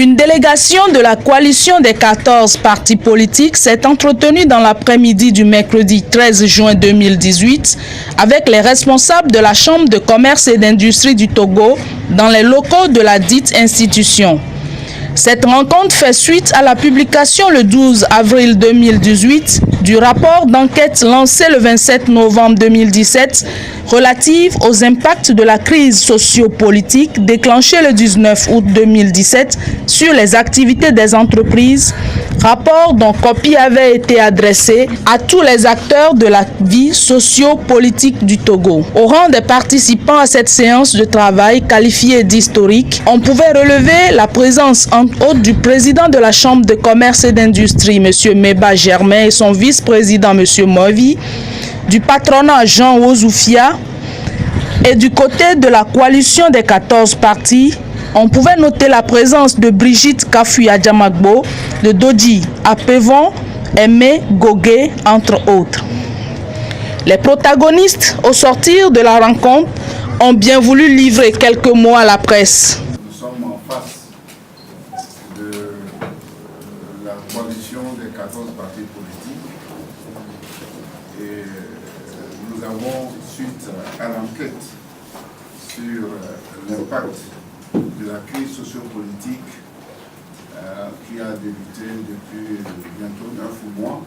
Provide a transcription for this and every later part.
Une délégation de la coalition des 14 partis politiques s'est entretenue dans l'après-midi du mercredi 13 juin 2018 avec les responsables de la Chambre de commerce et d'industrie du Togo dans les locaux de la dite institution. Cette rencontre fait suite à la publication le 12 avril 2018 du rapport d'enquête lancé le 27 novembre 2017 relative aux impacts de la crise socio-politique déclenchée le 19 août 2017 sur les activités des entreprises, rapport dont copie avait été adressée à tous les acteurs de la vie socio-politique du Togo. Au rang des participants à cette séance de travail qualifiée d'historique, on pouvait relever la présence entre autres du président de la Chambre de commerce et d'industrie, M. Meba Germain, et son vice-président, M. Movi, du patronat Jean Ozoufia, et du côté de la coalition des 14 partis, on pouvait noter la présence de Brigitte Kafuya Djamagbo, de Dodji Apevon, Aimé Gogué, entre autres. Les protagonistes, au sortir de la rencontre, ont bien voulu livrer quelques mots à la presse. Nous sommes en face de la coalition des 14 partis politiques et nous avons, suite à l'enquête sur l'impact de la crise sociopolitique qui a débuté depuis bientôt 9 mois,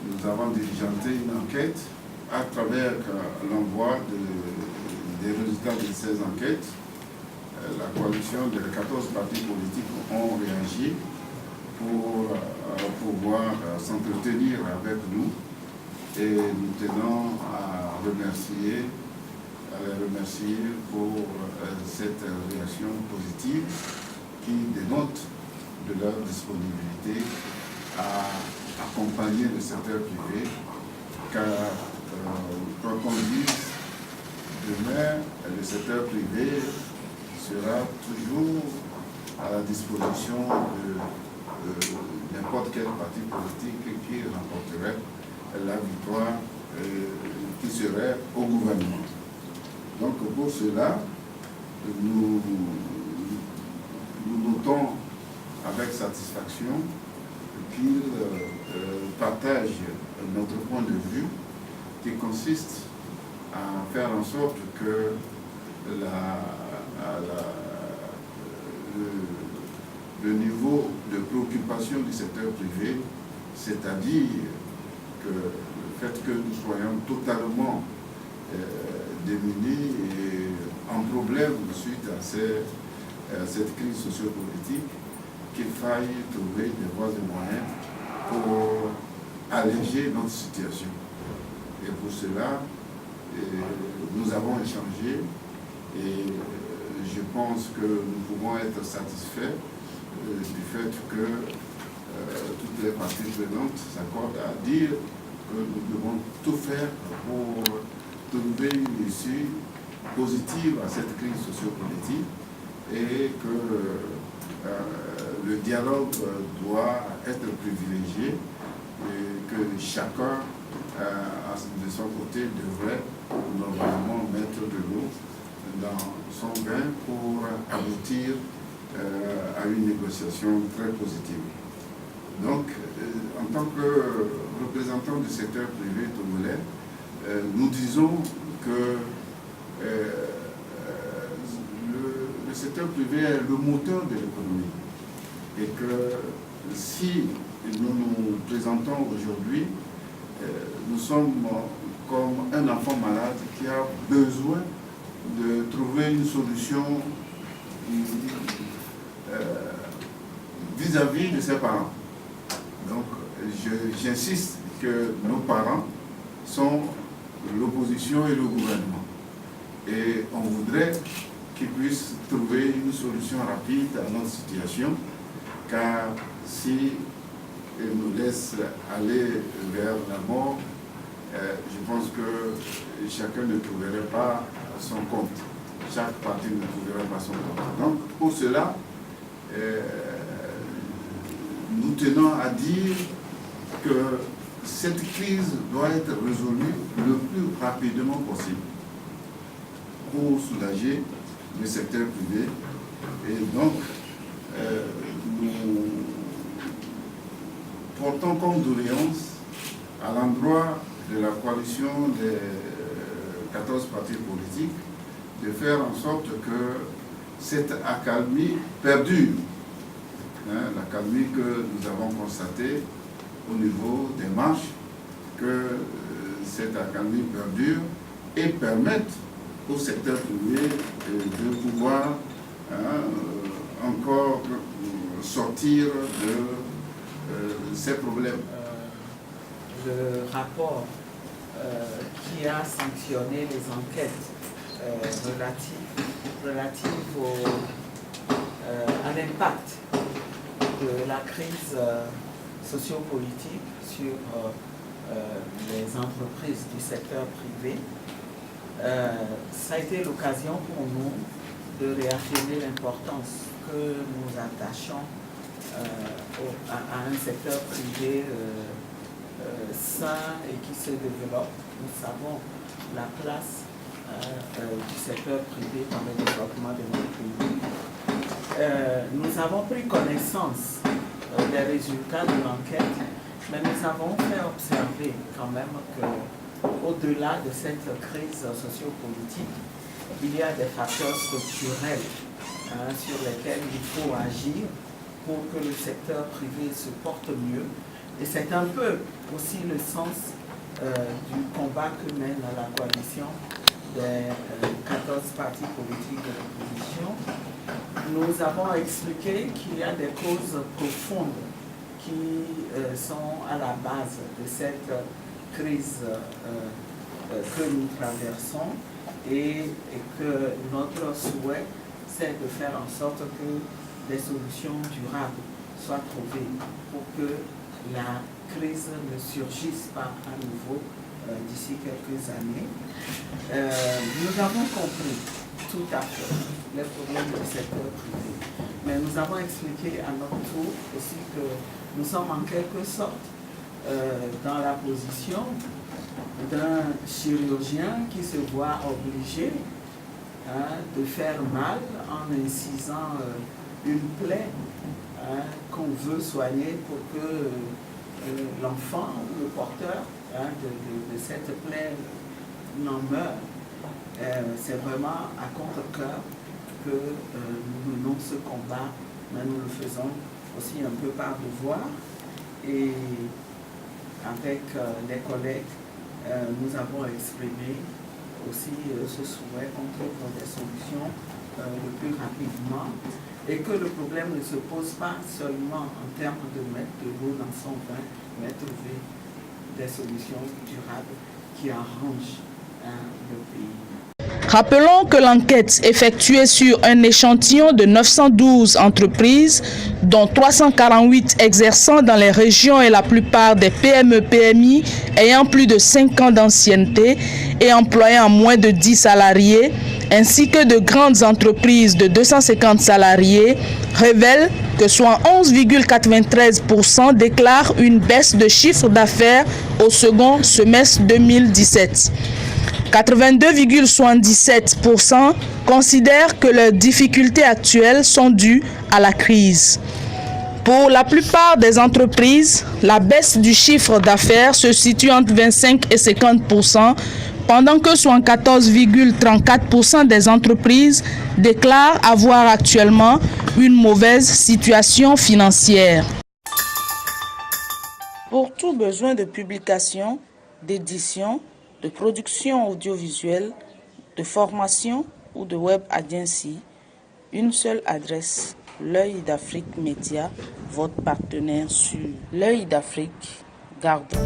nous avons diligenté une enquête à travers l'envoi des résultats de ces enquêtes. La coalition des 14 partis politiques ont réagi pour pouvoir s'entretenir avec nous et nous tenons à les remercier pour cette réaction positive qui dénote de leur disponibilité à accompagner le secteur privé, car quoi qu'on dise, demain, le secteur privé sera toujours à la disposition de n'importe quel parti politique qui remporterait la victoire qui serait au gouvernement. Donc pour cela, nous notons avec satisfaction qu'ils partagent notre point de vue qui consiste à faire en sorte que le niveau de préoccupation du secteur privé, c'est-à-dire que le fait que nous soyons totalement démunis et en problème suite à cette crise sociopolitique, qu'il faille trouver des voies et moyens pour alléger notre situation. Et pour cela, nous avons échangé et je pense que nous pouvons être satisfaits du fait que toutes les parties prenantes s'accordent à dire que nous devons tout faire pour trouver une issue positive à cette crise sociopolitique et que le dialogue doit être privilégié et que chacun, de son côté, devrait normalement mettre de l'eau dans son vin pour aboutir à une négociation très positive. Donc, en tant que représentant du secteur privé togolais, nous disons que le secteur privé est le moteur de l'économie et que si nous nous présentons aujourd'hui, nous sommes comme un enfant malade qui a besoin de trouver une solution vis-à-vis de ses parents. Donc, j'insiste que nos parents sont l'opposition et le gouvernement. Et on voudrait qu'ils puissent trouver une solution rapide à notre situation, car si ils nous laissent aller vers la mort, je pense que chacun ne trouverait pas son compte. Chaque parti ne trouverait pas son compte. Donc, pour cela, nous tenons à dire que cette crise doit être résolue le plus rapidement possible pour soulager le secteur privé. Et donc, nous portons condoléances à l'endroit de la coalition des 14 partis politiques de faire en sorte que cette accalmie perdure. L'accalmie que nous avons constatée au niveau des marches, que cette accalmie perdure et permette au secteur privé de pouvoir encore sortir de ces problèmes. Le rapport qui a sanctionné les enquêtes relatives à l'impact de la crise sociopolitique sur les entreprises du secteur privé, ça a été l'occasion pour nous de réaffirmer l'importance que nous attachons à un secteur privé sain et qui se développe. Nous savons la place du secteur privé dans le développement de notre pays. Nous avons pris connaissance des résultats de l'enquête, mais nous avons fait observer quand même qu'au-delà de cette crise sociopolitique, il y a des facteurs structurels sur lesquels il faut agir pour que le secteur privé se porte mieux. Et c'est un peu aussi le sens du combat que mène la coalition des 14 partis politiques de l'opposition. Nous avons expliqué qu'il y a des causes profondes qui sont à la base de cette crise que nous traversons et que notre souhait, c'est de faire en sorte que des solutions durables soient trouvées pour que la crise ne surgisse pas à nouveau d'ici quelques années. Nous avons compris tout à fait les problèmes du secteur privé, mais nous avons expliqué à notre tour aussi que nous sommes en quelque sorte dans la position d'un chirurgien qui se voit obligé de faire mal en incisant une plaie qu'on veut soigner pour que l'enfant ou le porteur de cette plaie n'en meure. C'est vraiment à contre-cœur que nous menons ce combat, mais nous le faisons aussi un peu par devoir. Et avec les collègues, nous avons exprimé aussi ce souhait qu'on trouve des solutions le plus rapidement et que le problème ne se pose pas seulement en termes de mettre de l'eau dans son vin, mais trouver des solutions durables qui arrangent le pays. Rappelons que l'enquête effectuée sur un échantillon de 912 entreprises, dont 348 exerçant dans les régions et la plupart des PME-PMI ayant plus de 5 ans d'ancienneté et employant moins de 10 salariés, ainsi que de grandes entreprises de 250 salariés, révèle que soit 11,93% déclarent une baisse de chiffre d'affaires au second semestre 2017. 82,77% considèrent que leurs difficultés actuelles sont dues à la crise. Pour la plupart des entreprises, la baisse du chiffre d'affaires se situe entre 25 et 50%, pendant que 74,34% des entreprises déclarent avoir actuellement une mauvaise situation financière. Pour tout besoin de publication, d'édition, de production audiovisuelle, de formation ou de web agency, une seule adresse, L'Œil d'Afrique Média, votre partenaire sur L'Œil d'Afrique, Gardez.